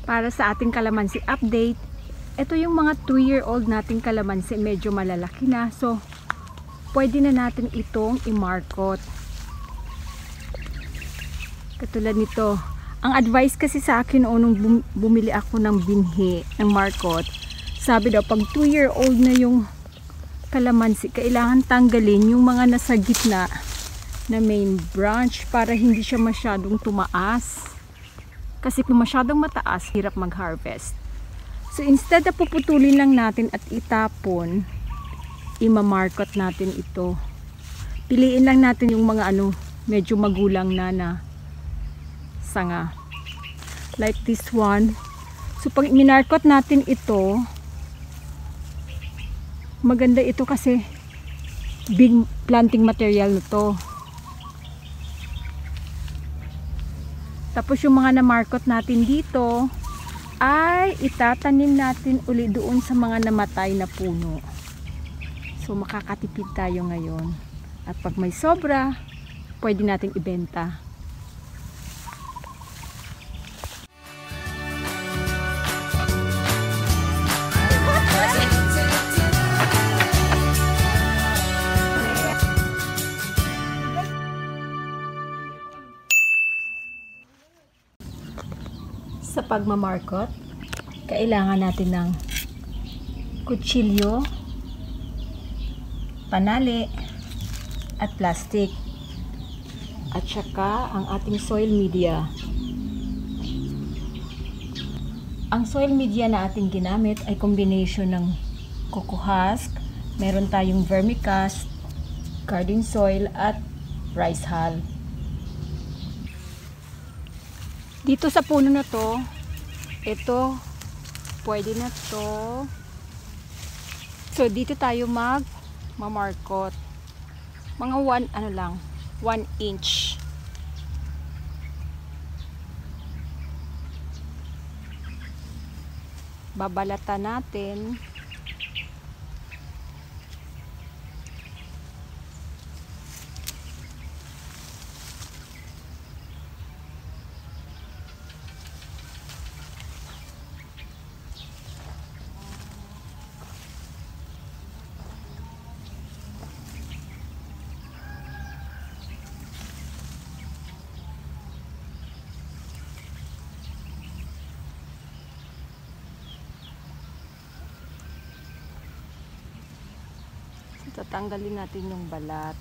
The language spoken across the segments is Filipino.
para sa ating kalamansi update. Ito yung mga 2-year-old nating kalamansi, medyo malalaki na. So, pwede na natin itong i-market. Katulad nito. Ang advice kasi sa akin nung bumili ako ng binhi, ng market, sabi daw pag 2-year-old na yung kalamansi, kailangan tanggalin yung mga nasa gitna na main branch para hindi siya masyadong tumaas. Kasi kung masyadong mataas, hirap mag-harvest. So instead na puputulin lang natin at itapon, ima-market natin ito. Piliin lang natin yung mga medyo magulang na sanga. Like this one. So pag minarket natin ito, maganda ito kasi big planting material na to. Tapos yung mga na-market natin dito ay itatanim natin uli doon sa mga namatay na puno. So makakatipid tayo ngayon. At pag may sobra, pwede natin ibenta. Sa pagmamarket, kailangan natin ng kutsilyo, panali, at plastic. At saka ang ating soil media. Ang soil media na ating ginamit ay combination ng coco husk, meron tayong vermicast, garden soil, at rice hull. Dito sa puno na to, ito, pwede na to. So, dito tayo mag-market. Mga 1 inch. Babalatan natin. Tatanggalin natin yung balat.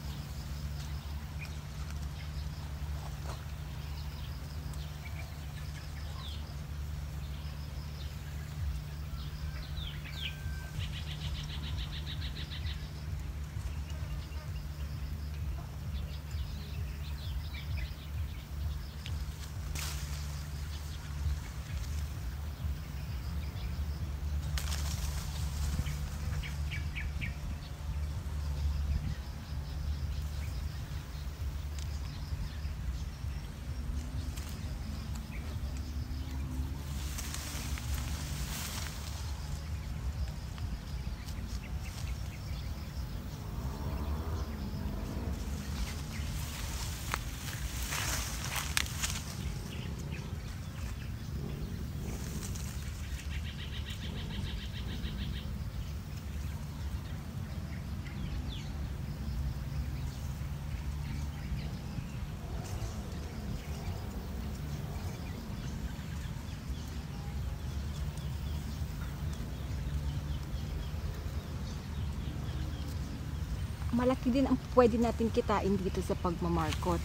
Malaki din ang pwede natin kitain dito sa pagmamarket.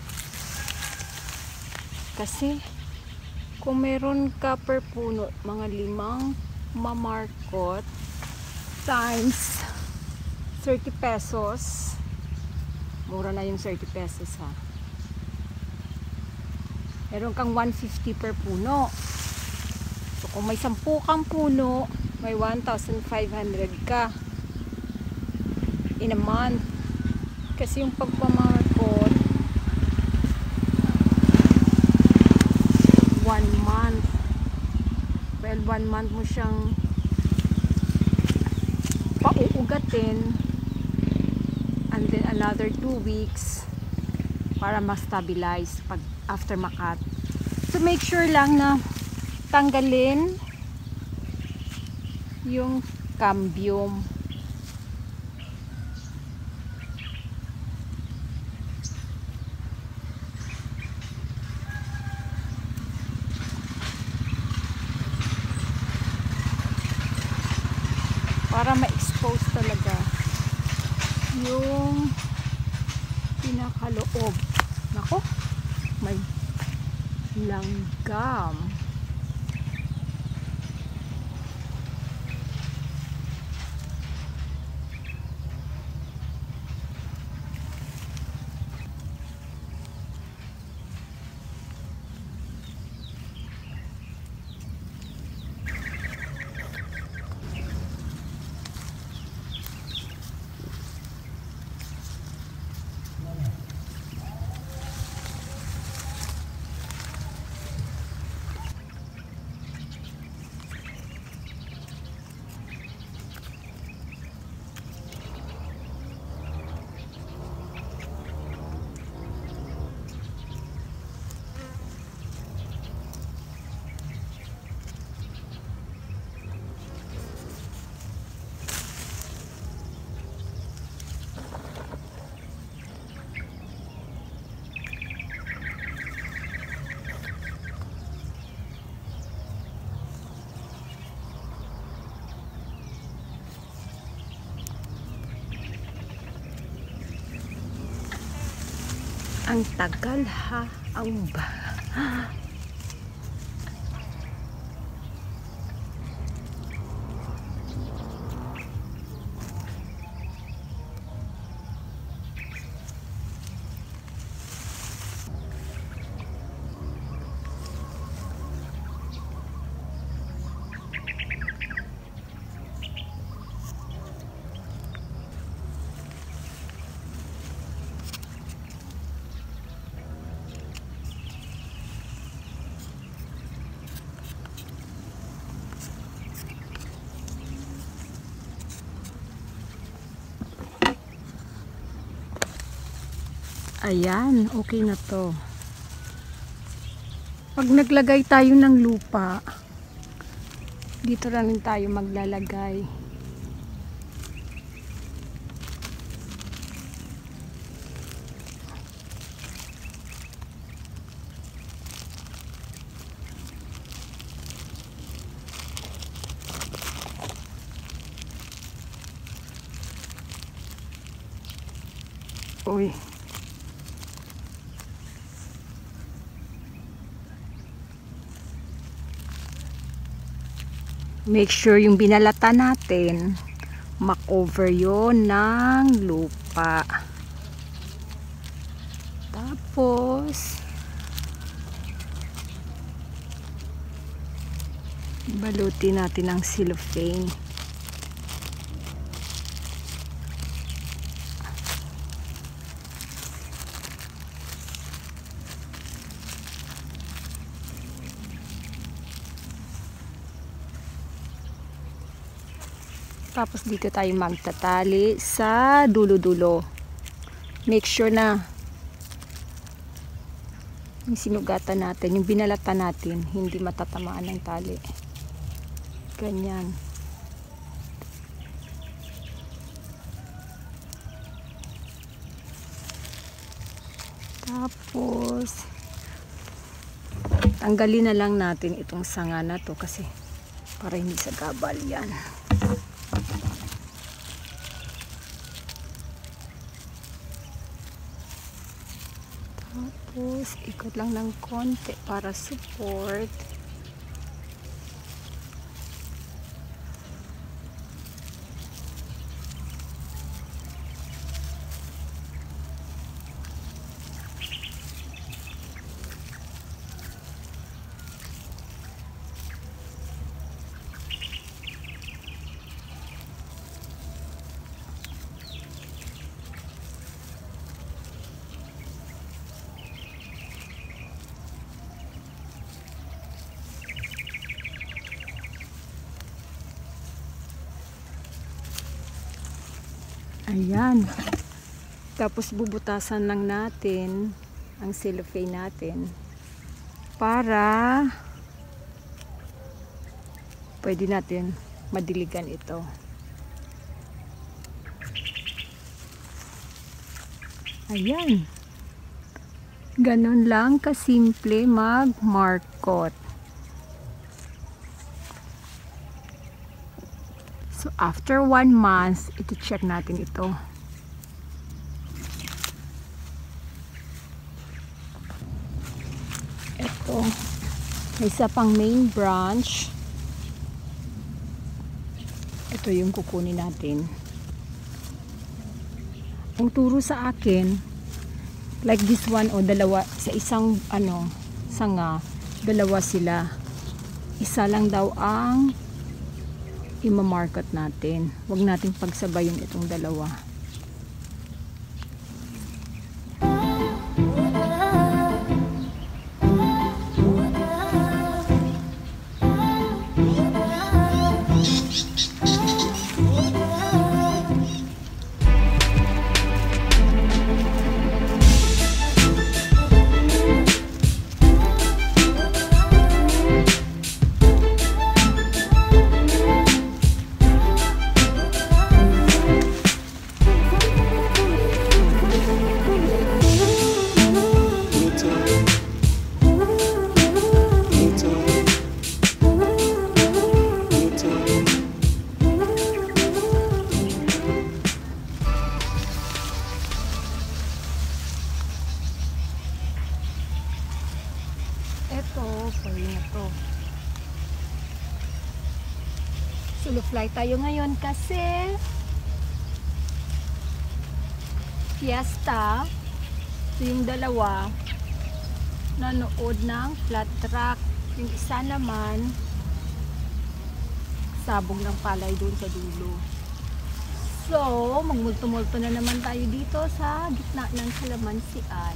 Kasi kung meron ka per puno mga 5 mamarket times 30 pesos, mura na yung 30 pesos ha. Meron kang 150 per puno. So kung may 10 kang puno, may 1,500 ka in a month. Kasi yung pagpamarket 1 month. Well, 1 month mo siyang pauugatin and then another 2 weeks para ma-stabilize pag after makat. So make sure lang na tanggalin yung cambium. Para ma-expose talaga yung pinakaloob. Nako, may langgam. Ang tagal ha, ang ba. Ayan, okay na to. Pag naglagay tayo ng lupa, dito lang tayo maglalagay. Uy. Make sure yung binalata natin makover yon ng lupa. Tapos balutin natin ng cellophane. Tapos dito tayo magtatali sa dulo-dulo. Make sure na yung sinugatan natin, yung binalata natin, hindi matatamaan ng tali. Ganyan. Tapos tanggalin na lang natin itong sanga na to kasi para hindi sa gabal yan. Tapos ikot lang ng konti para support. Ayan. Tapos bubutasan lang natin ang cellophane natin para pwede natin madiligan ito. Ayan. Ganon lang kasimple mag-markot. So after 1 month, iti-check natin ito. Ito. May isa pang main branch. Ito yung kukunin natin. Ang turo sa akin, like this one o dalawa, sa isang sanga, dalawa sila. Isa lang daw ang ima-market natin. Huwag nating pagsabayin itong dalawa. Solo fly tayo ngayon kasi fiesta. So yung dalawa nanood ng flat track, yung isa naman sabong ng palay doon sa dulo. So magmulto-multo na naman tayo dito sa gitna ng kalamansian.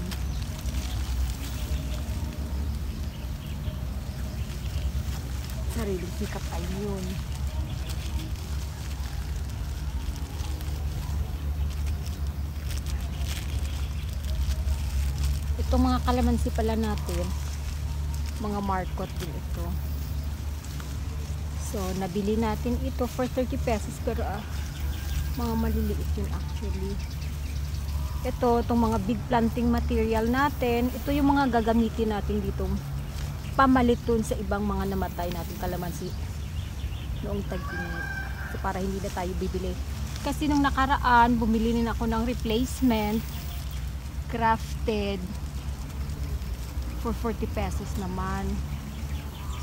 Sariling sikap tayo yun. Itong mga kalamansi pala natin, mga markot din ito. So nabili natin ito for 30 pesos pero mga maliliit yun actually. Ito, itong mga big planting material natin, ito yung mga gagamitin natin dito pamalit dun sa ibang mga namatay natin kalamansi noong tag-init. So para hindi na tayo bibili. Kasi nung nakaraan, bumili din ako ng replacement crafted for 40 pesos naman.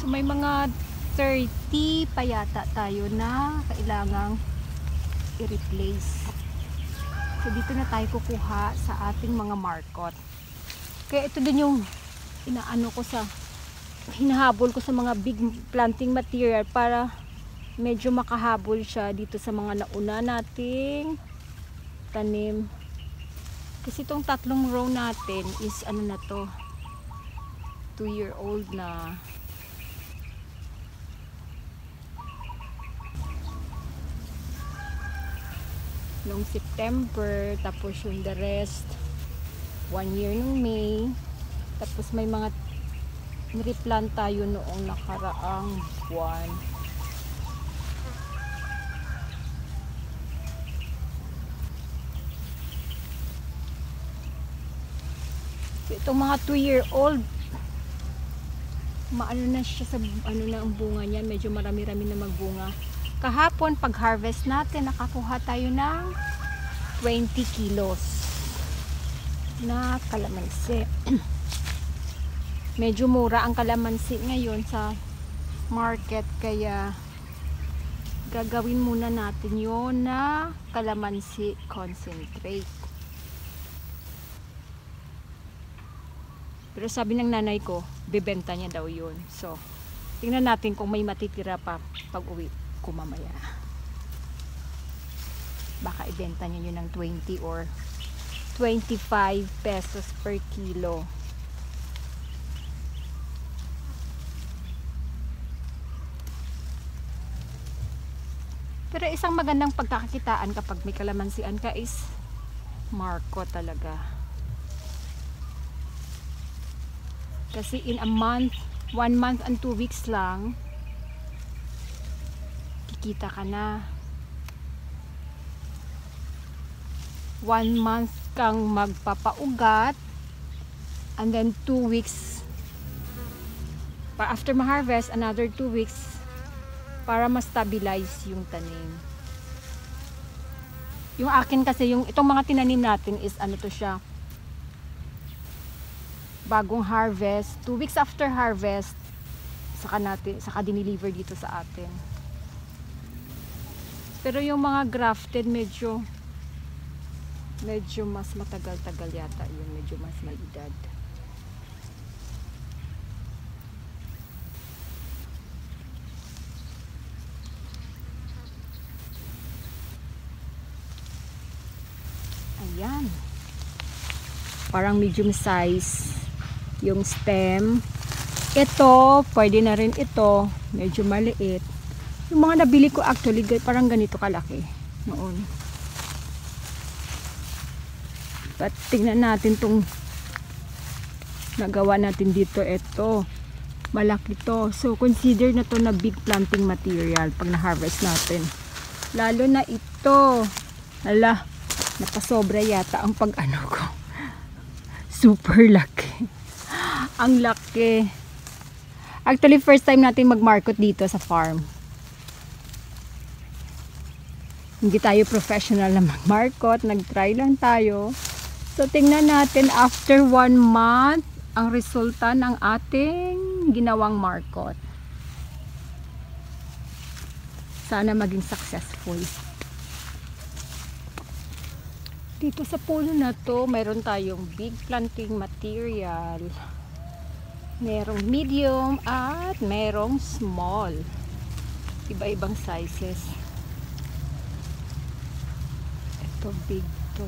So may mga 30 pa yata tayo na kailangang i-replace. So dito na tayo kukuha sa ating mga markot. Kaya ito din yung hinahabol ko sa mga big planting material para medyo makahabol siya dito sa mga nauna nating tanim. Kasi itong tatlong row natin is na to, 2-year-old na. Noong September, tapos yung the rest 1 year nung May, tapos may mga nireplant tayo noong nakaraang buwan. So, itong mga 2-year-old, maano na siya sa na ang bunga niyan, medyo marami-rami na magbunga. Kahapon pag harvest natin, nakakuha tayo ng 20 kilos na kalamansi. Medyo mura ang kalamansi ngayon sa market, kaya gagawin muna natin yun na kalamansi concentrate. Pero sabi ng nanay ko, bibenta niya daw yun. So, tingnan natin kung may matitira pa pag uwi ko mamaya. Baka ibenta niya yun ng 20 or 25 pesos per kilo. Pero isang magandang pagkakakitaan kapag may kalamansian ka is markot talaga. Kasi in a month, 1 month and 2 weeks lang, kikita ka na. 1 month kang magpapaugat, and then 2 weeks after ma-harvest, another 2 weeks para ma-stabilize yung tanim. Yung akin kasi, itong mga tinanim natin is ano to siya, bagong harvest. 2 weeks after harvest, saka dineliver dito sa atin. Pero yung mga grafted, medyo mas matagal-tagal yata yun, medyo mas may edad. Ayan, parang medium size yung stem. Ito, pwede na rin ito, medyo maliit. Yung mga nabili ko actually parang ganito kalaki noon. But tingnan natin tong nagawa natin dito. Ito, malaki to. So consider na to na big planting material pag na-harvest natin. Lalo na ito. Hala, napasobra yata ang pag-ano ko. Super laki. Ang laki. Actually, first time natin mag-market dito sa farm. Hindi tayo professional na mag-market. Nag-try lang tayo. So, tingnan natin after 1 month ang resulta ng ating ginawang market. Sana maging successful. Dito sa puno na to, mayroon tayong big planting material. Merong medium at merong small. Iba-ibang sizes. Ito big to.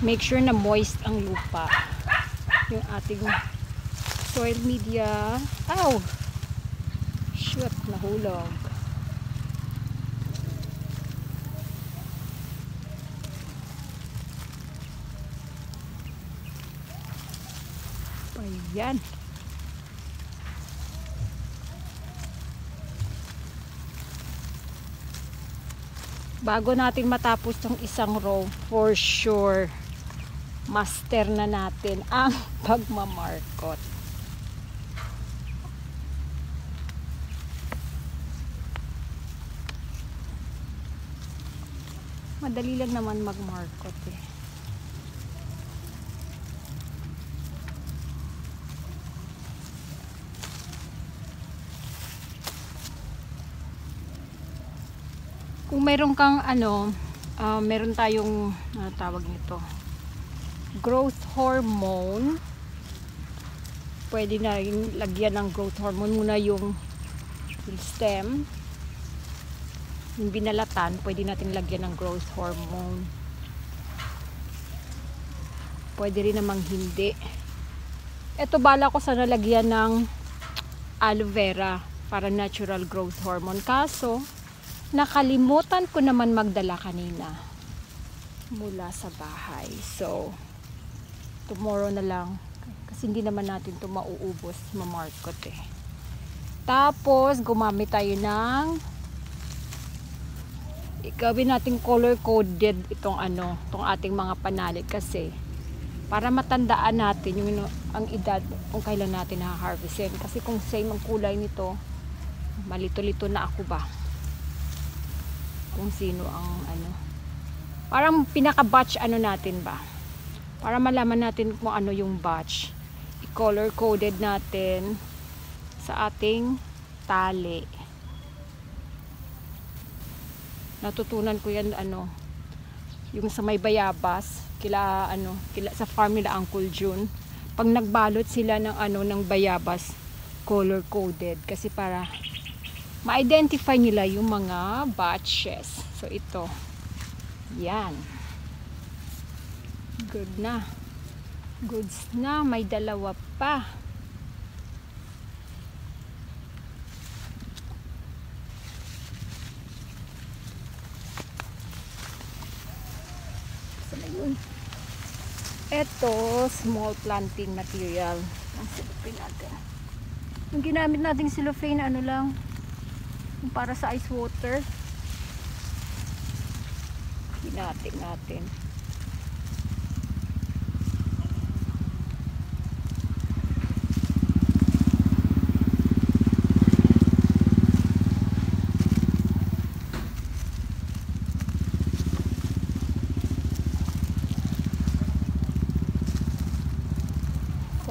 Make sure na moist ang lupa. Yung ating soil media. Ow! Shoot, nahulog. Ayan. Bago natin matapos tong isang row, for sure, master na natin ang pagmamarkot. Madali lang naman magmarkot eh. Kung meron kang meron tayong tawag nito, growth hormone, pwede na rin lagyan ng growth hormone muna yung stem. Yung binalatan, pwede natin lagyan ng growth hormone. Pwede rin namang hindi. Ito bala ko sana lagyan ng aloe vera para natural growth hormone. Kaso, nakalimutan ko naman magdala kanina mula sa bahay. So, tomorrow na lang. Kasi hindi naman natin ito mauubos, mamarkot eh. Tapos, gumamit tayo ng gawin natin color coded itong ating mga panalit kasi para matandaan natin yung ang edad kung kailan natin na-harvestin. Kasi kung same ang kulay nito, malito-lito na ako ba? Kung sino ang parang pinaka-batch natin ba? Para malaman natin kung ano yung batch. I-color coded natin sa ating tali. Natutunan ko yan yung sa may bayabas sa farm nila Uncle June. Pag nagbalot sila ng bayabas, color coded kasi para ma-identify nila yung mga batches. So ito, yan, good na, goods na, may dalawa pa. Ito, small planting material. Ang silupin natin. Yung ginamit nating cellophane, ano lang, yung para sa ice water. Hinatin natin.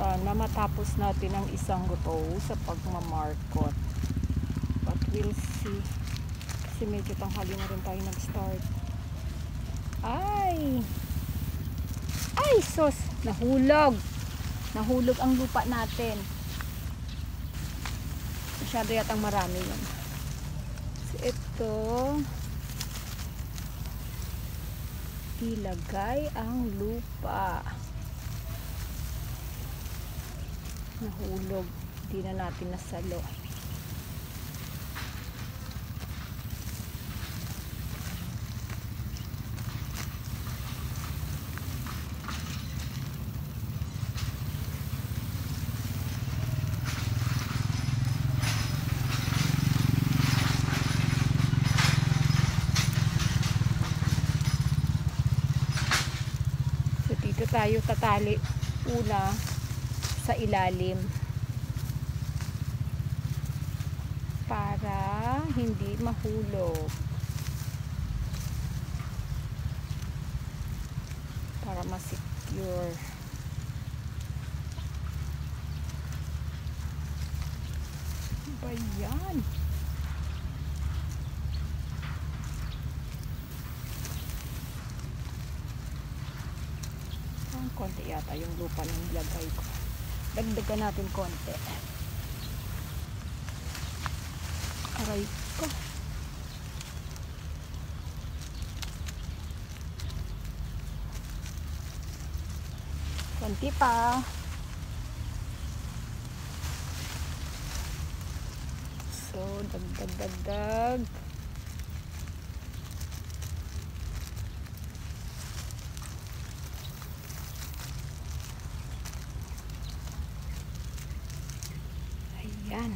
Sana matapos natin ang isang row sa pagmamarkot. But we'll see. Kasi medyo tanghali na rin tayo nag-start. Ay! Ay, sus! Nahulog! Nahulog ang lupa natin. Masyado yatang marami yun. So, ito. Ilagay ang lupa. Nahulog. Hindi na natin nasalo. So, dito tayo tatali una sa ilalim para hindi mahulog, para ma-secure. Ba yan? Ang konti yata yung lupa ng nilagay ko. Dagdagan natin konti. Aray ko. Konti pa. So, dagdag. Ayan.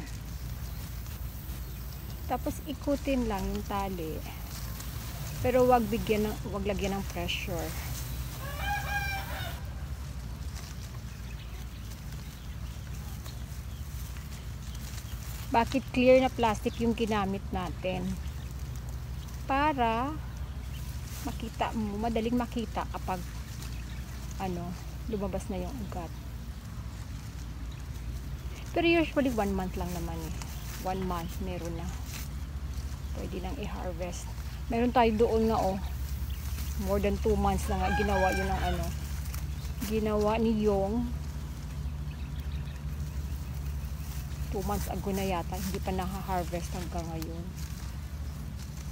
Tapos ikutin lang yung tali. Pero wag lagyan ng pressure. Bakit clear na plastic yung ginamit natin? Para makita mo, madaling makita kapag lumabas na yung ugat. Pero usually 1 month lang naman eh. 1 month meron na. Pwede nang i-harvest. Meron tayo doon nga more than 2 months na nga ginawa yun ng ginawa ni Yong. 2 months ago na yata, hindi pa naka-harvest hanggang ngayon.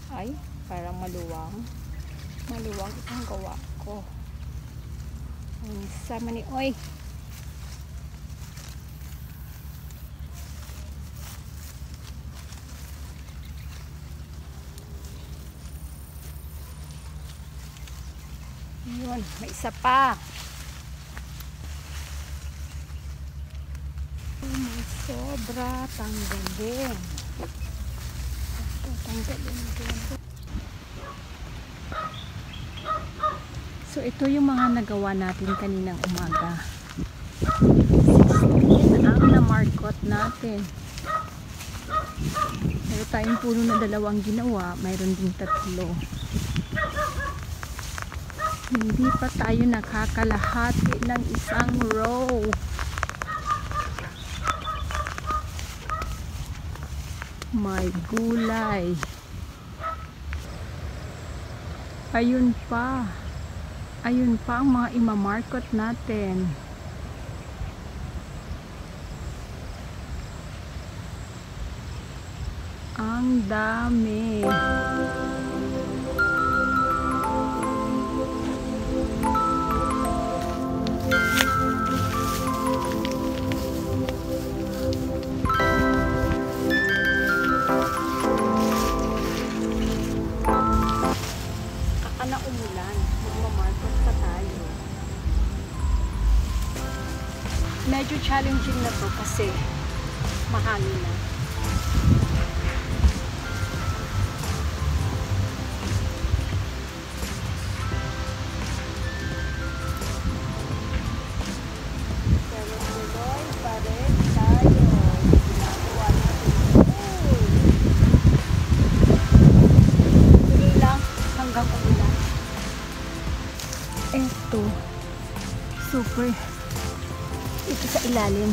Ay, parang maluwang itong gawa ko. Sama ni oy. Yun, may isa pa. May sobra, tanggalin. Tanggalin din. So, ito yung mga nagawa natin kaninang umaga. 16 ang na-markot natin. Meron tayong puno na 2 ginawa, mayroon din 3. Hindi pa tayo nakakalahati ng isang row. May gulay. Ayun pa ang mga imamarkot natin. Ang dami. Na umulan, magmamarkot pa tayo. Medyo challenging na to kasi mahangin na. Pero tuloy pa rin tayo. Ginagawa natin. Tuloy lang hanggang umulan. Eto. Super. Ito sa ilalim.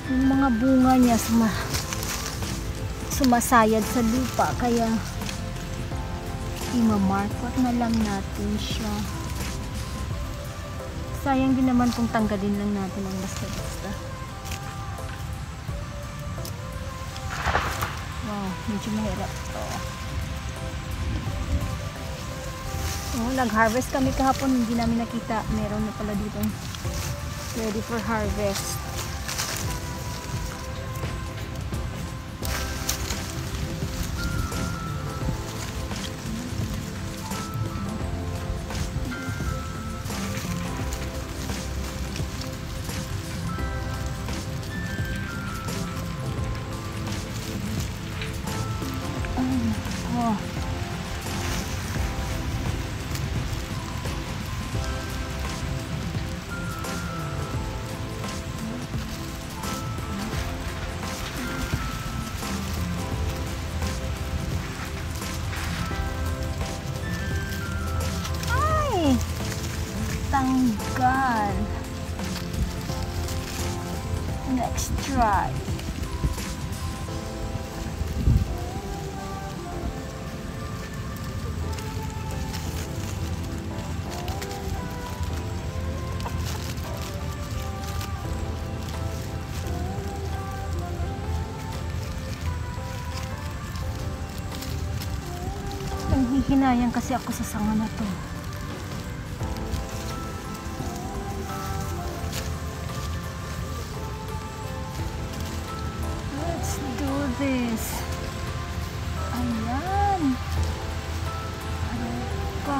Yung mga bunga niya sumasayad sa lupa kaya imamarkot na lang natin siya. Sayang din naman kung tanggalin lang natin ang basta-basta. Wow, medyo mahirap to. Oh, nag-harvest kami kahapon, hindi namin nakita. Meron na pala dito. Ready for harvest. Oh. Tanggal. Let's try. Nanghihinayang kasi ako sa sanga na to. This. Ayan. Ayan pa.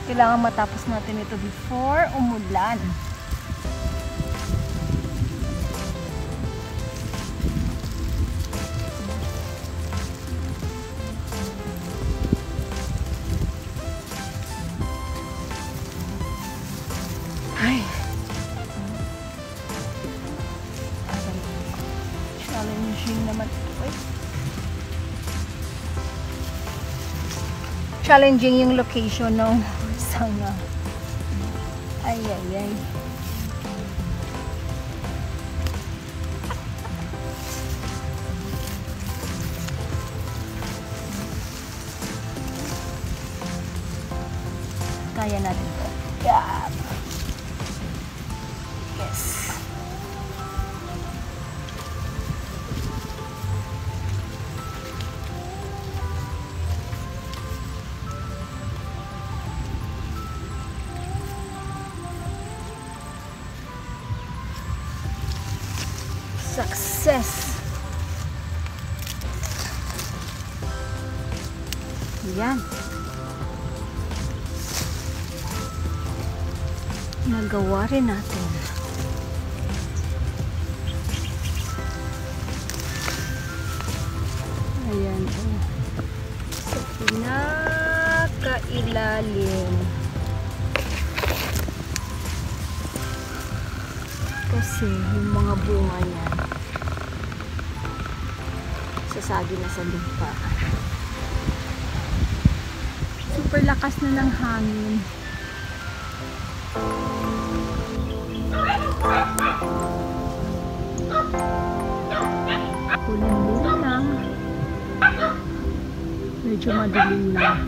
Kailangan matapos natin ito before umulan. Ay. Challenging naman. Wait. Challenging yung location ng sanga. Ay, ay, ay. Kaya natin ito. Yeah. Yes. Success. Yan. Nagawa rin natin. Ayan. Sa pinakailalim. Kasi yung mga bunga niya sasagi na sa lupa. Super lakas na ng hangin. Kulim lang. Medyo madilim na.